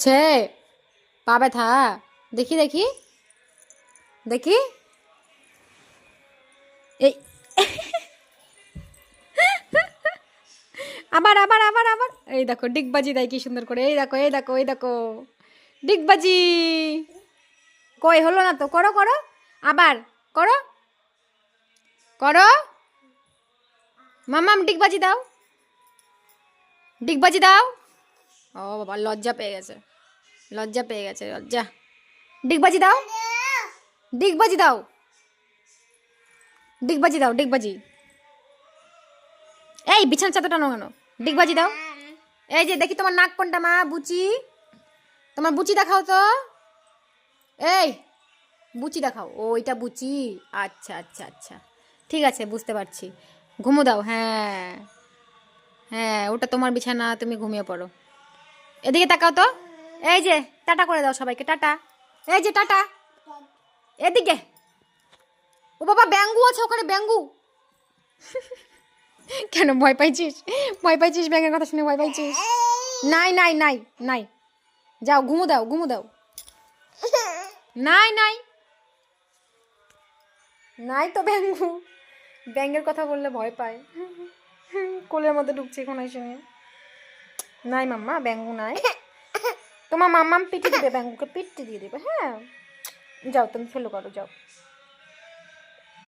হচ্ছে পা ব্যথা? দেখি দেখি দেখি। এই আবার আবার আবার আবার এই দেখো ডিগবাজি দেয় কি সুন্দর করে। এই দেখো এই দেখো এই দেখো ডিগবাজি। কই হলো না তো, করো করো আবার করো করো। মামাম ডিগবাজি দাও, ডিগবাজি দাও। ও বাবা লজ্জা পেয়ে গেছে, লজ্জা পেয়ে গেছে, লজ্জা। ডিগবাজি দাও, ডিগবাজি দাও, ডিগবাজি দাও, ডিগবাজি। এই বিছানা চাদরটা নো কেন? ডিগবাজি দাও। এই যে দেখি তোমার নাক কোনটা মা বুচি, তোমার বুচি দেখাও তো। এই বুচি দেখাও। ও এটা বুচি, আচ্ছা আচ্ছা আচ্ছা, ঠিক আছে বুঝতে পারছি। ঘুমো দাও, হ্যাঁ হ্যাঁ ওটা তোমার বিছানা, তুমি ঘুমিয়ে পড়ো। এদিকে তাকাও তো। এই যে টাটা করে দাও সবাইকে, টাটা। এই যে টাটা, এদিকে। ও বাবা ব্যাঙ্গু আছে ওখানে, ব্যাঙ্গু। কেন ভয় পাইছিস? ভয় পাইছিস ব্যাঙের কথা শুনে ভয় পাইছিস? নাই নাই নাই নাই, যাও ঘুমো দাও, ঘুমো দাও। নাই নাই নাই তো ব্যাঙ্গু, ব্যাঙ্গের কথা বললে ভয় পায়। কোলের মধ্যে ঢুকছে এখন এসে। নাই মাম্মা ব্যাঙ্গু নাই। তোমার মাম্মাম পিটি দিবে, ব্যাঙ্গুকে পিটি দিয়ে দেবে। হ্যাঁ যাও তুমি ফেলো করো, যাও।